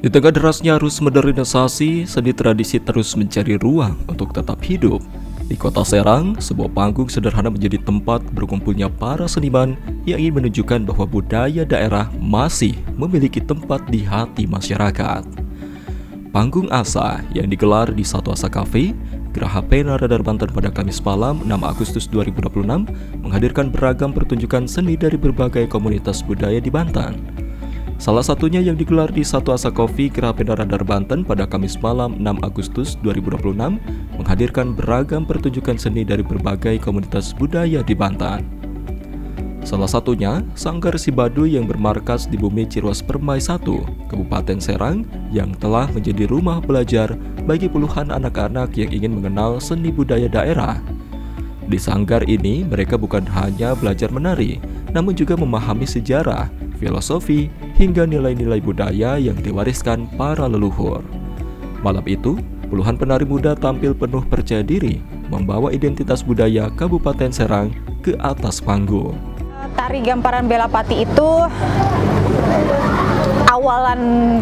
Di tengah derasnya arus modernisasi, seni tradisi terus mencari ruang untuk tetap hidup. Di kota Serang, sebuah panggung sederhana menjadi tempat berkumpulnya para seniman yang ingin menunjukkan bahwa budaya daerah masih memiliki tempat di hati masyarakat. Panggung Asa yang digelar di Satu Asa Cafe, Geraha Pena Radar Banten pada Kamis malam 6 Agustus 2026 menghadirkan beragam pertunjukan seni dari berbagai komunitas budaya di Banten. Salah satunya yang digelar di Satu Asa Coffee Geraha Pena Radar Banten pada Kamis malam 6 Agustus 2026 menghadirkan beragam pertunjukan seni dari berbagai komunitas budaya di Banten. Salah satunya Sanggar Si Baduy yang bermarkas di Bumi Cirwas Permai 1, Kabupaten Serang yang telah menjadi rumah belajar bagi puluhan anak-anak yang ingin mengenal seni budaya daerah. Di sanggar ini mereka bukan hanya belajar menari, namun juga memahami sejarah, filosofi, hingga nilai-nilai budaya yang diwariskan para leluhur. Malam itu, puluhan penari muda tampil penuh percaya diri, membawa identitas budaya Kabupaten Serang ke atas panggung. Tari Gamparan Belapati itu awalan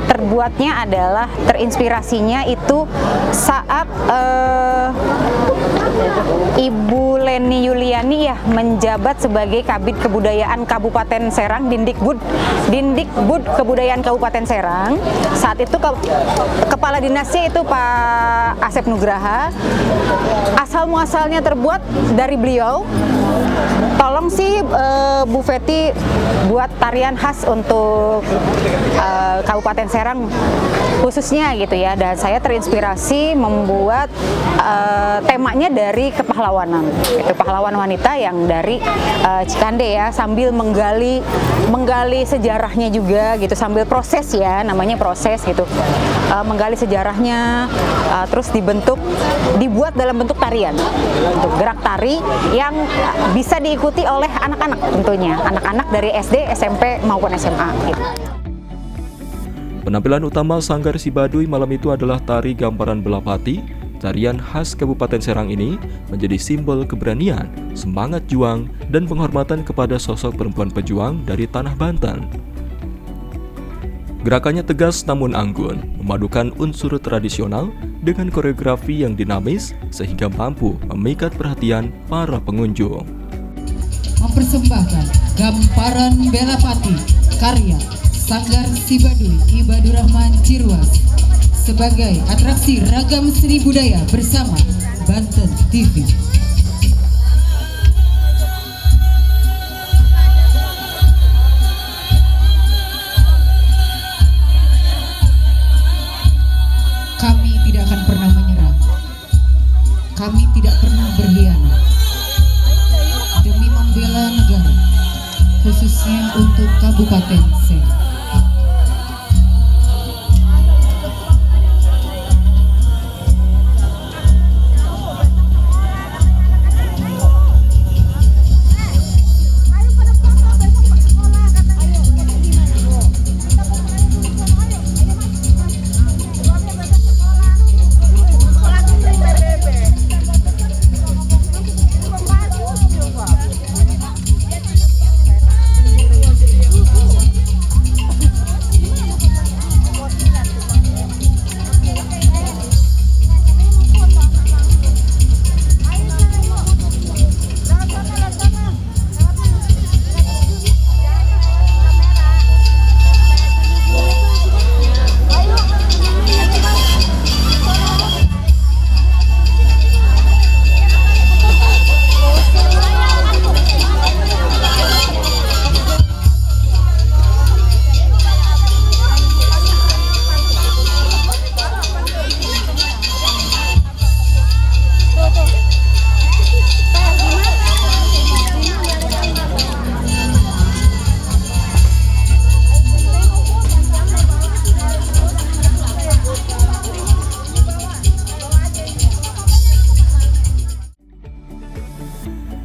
terbuatnya adalah terinspirasinya itu saat Ibu Leni Yuliani ya menjabat sebagai Kabid Kebudayaan Kabupaten Serang, Dindikbud Kebudayaan Kabupaten Serang. Saat itu kepala dinasnya itu Pak Asep Nugraha. Asal muasalnya terbuat dari beliau. Tolong sih Bu Feti buat tarian khas untuk Kabupaten Serang khususnya gitu ya, dan saya terinspirasi membuat temanya dari kepahlawanan, itu pahlawan wanita yang dari Cikande ya, sambil menggali sejarahnya juga gitu, sambil proses ya, namanya proses gitu, menggali sejarahnya, terus dibuat dalam bentuk tarian, untuk gerak tari yang bisa diikuti oleh anak-anak tentunya, anak-anak dari SD, SMP maupun SMA gitu. Penampilan utama Sanggar Si Baduy malam itu adalah tari Gamparan Belapati. Tarian khas Kabupaten Serang ini menjadi simbol keberanian, semangat juang, dan penghormatan kepada sosok perempuan pejuang dari tanah Banten. Gerakannya tegas namun anggun, memadukan unsur tradisional dengan koreografi yang dinamis sehingga mampu memikat perhatian para pengunjung. Mempersembahkan Gamparan Belapati karya Sanggar Si Baduy Ibadur Rahman Cirwas sebagai atraksi ragam seni budaya bersama Banten TV. Kami tidak akan pernah menyerah. Kami tidak pernah berkhianat demi membela negara, khususnya untuk Kabupaten Serang.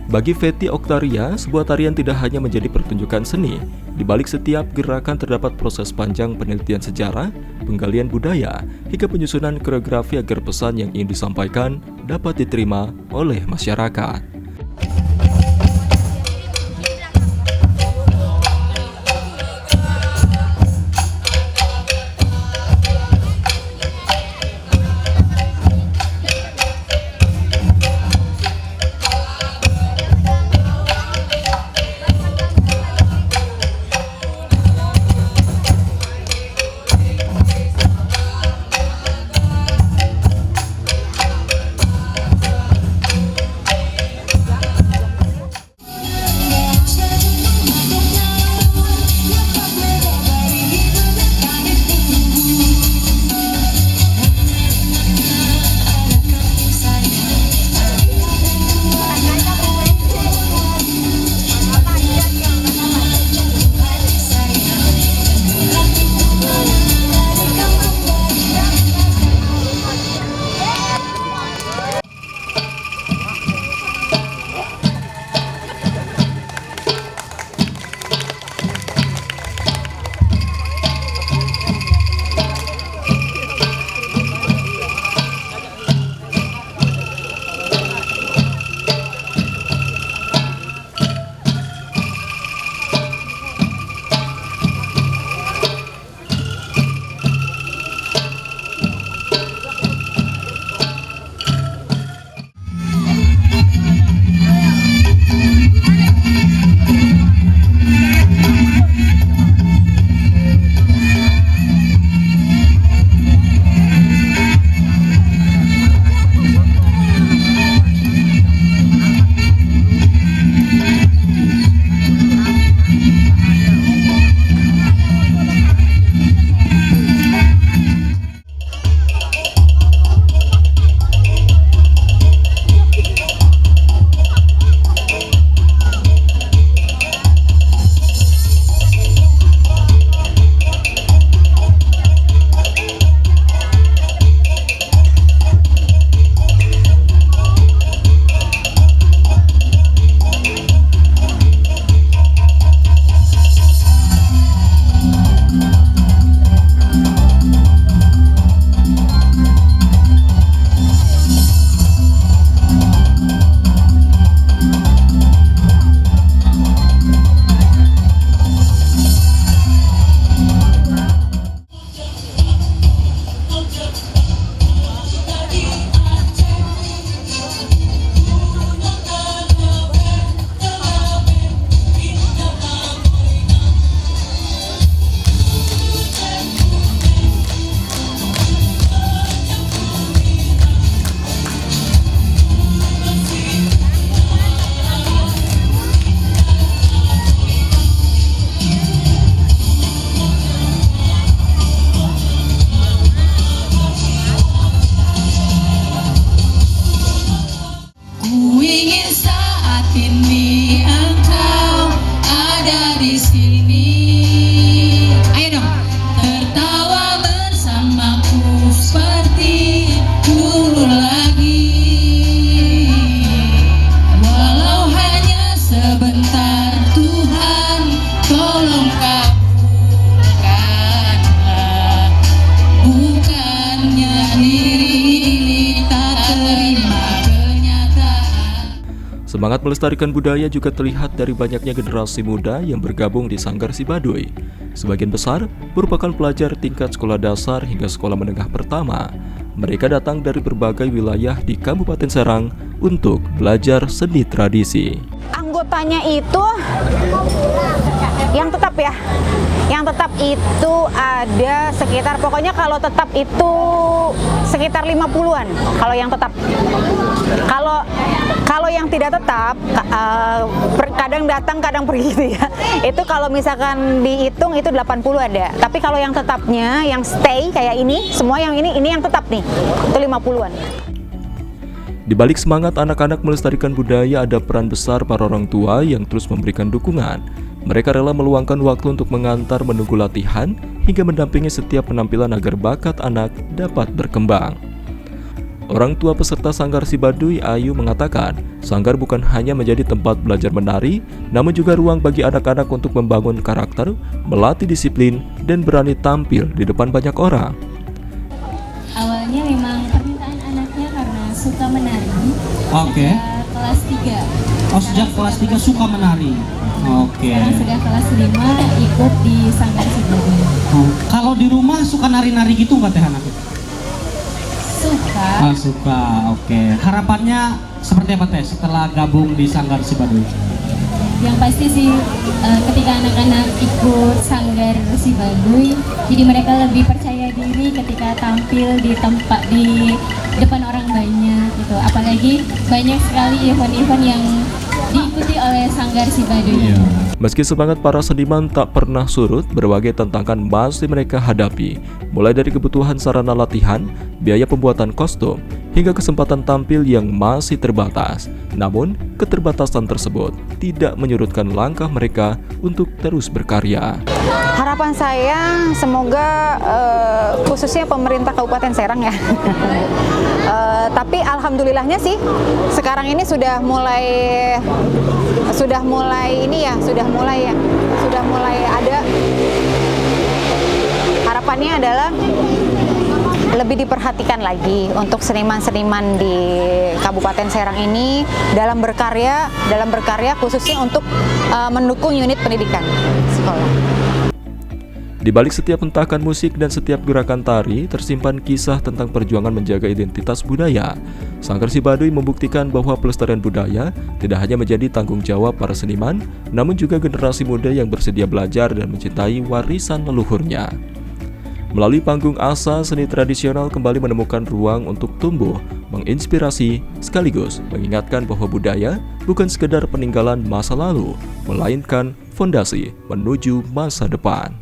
Bagi Feti Oktaria, sebuah tarian tidak hanya menjadi pertunjukan seni. Di balik setiap gerakan terdapat proses panjang penelitian sejarah, penggalian budaya, hingga penyusunan koreografi agar pesan yang ingin disampaikan dapat diterima oleh masyarakat. Semangat melestarikan budaya juga terlihat dari banyaknya generasi muda yang bergabung di Sanggar Si Baduy. Sebagian besar merupakan pelajar tingkat sekolah dasar hingga sekolah menengah pertama. Mereka datang dari berbagai wilayah di Kabupaten Serang untuk belajar seni tradisi. Anggotanya itu yang tetap ya, yang tetap itu ada sekitar, pokoknya kalau tetap itu sekitar 50-an kalau yang tetap. Kalau yang tidak tetap, kadang datang kadang pergi gitu ya. Itu kalau misalkan dihitung itu 80 ada. Tapi kalau yang tetapnya, yang stay kayak ini, semua yang ini yang tetap nih, itu 50-an. Di balik semangat anak-anak melestarikan budaya, ada peran besar para orang tua yang terus memberikan dukungan. Mereka rela meluangkan waktu untuk mengantar, menunggu latihan, hingga mendampingi setiap penampilan agar bakat anak dapat berkembang. Orang tua peserta Sanggar Si Baduy, Ayu, mengatakan, Sanggar bukan hanya menjadi tempat belajar menari, namun juga ruang bagi anak-anak untuk membangun karakter, melatih disiplin, dan berani tampil di depan banyak orang. Awalnya memang permintaan anaknya karena suka menari. Oke. Sejak kelas 3. Oh, sejak kelas 3 suka menari. Oke. Sekarang sudah kelas 5 ikut di Sanggar Si Baduy. Oh, kalau di rumah suka nari-nari gitu nggak teh anaknya? Suka. Ah, suka. Oke. Harapannya seperti apa teh setelah gabung di Sanggar Si Baduy? Yang pasti sih ketika anak-anak ikut Sanggar Si Baduy, jadi mereka lebih percaya diri ketika tampil di tempat di depan orang banyak gitu. Apalagi banyak sekali event-event yang diikuti oleh Sanggar Si Baduy. Meski semangat para seniman tak pernah surut, berbagai tantangan masih mereka hadapi, mulai dari kebutuhan sarana latihan, biaya pembuatan kostum, hingga kesempatan tampil yang masih terbatas. Namun, keterbatasan tersebut tidak menyurutkan langkah mereka untuk terus berkarya. Harapan saya semoga khususnya pemerintah Kabupaten Serang ya. Tapi alhamdulillahnya sih sekarang ini sudah mulai ada. Harapannya adalah lebih diperhatikan lagi untuk seniman-seniman di Kabupaten Serang ini dalam berkarya khususnya untuk mendukung unit pendidikan sekolah. Di balik setiap hentakan musik dan setiap gerakan tari, tersimpan kisah tentang perjuangan menjaga identitas budaya. Sanggar Si Baduy membuktikan bahwa pelestarian budaya tidak hanya menjadi tanggung jawab para seniman, namun juga generasi muda yang bersedia belajar dan mencintai warisan leluhurnya. Melalui panggung Asa, seni tradisional kembali menemukan ruang untuk tumbuh, menginspirasi, sekaligus mengingatkan bahwa budaya bukan sekedar peninggalan masa lalu, melainkan fondasi menuju masa depan.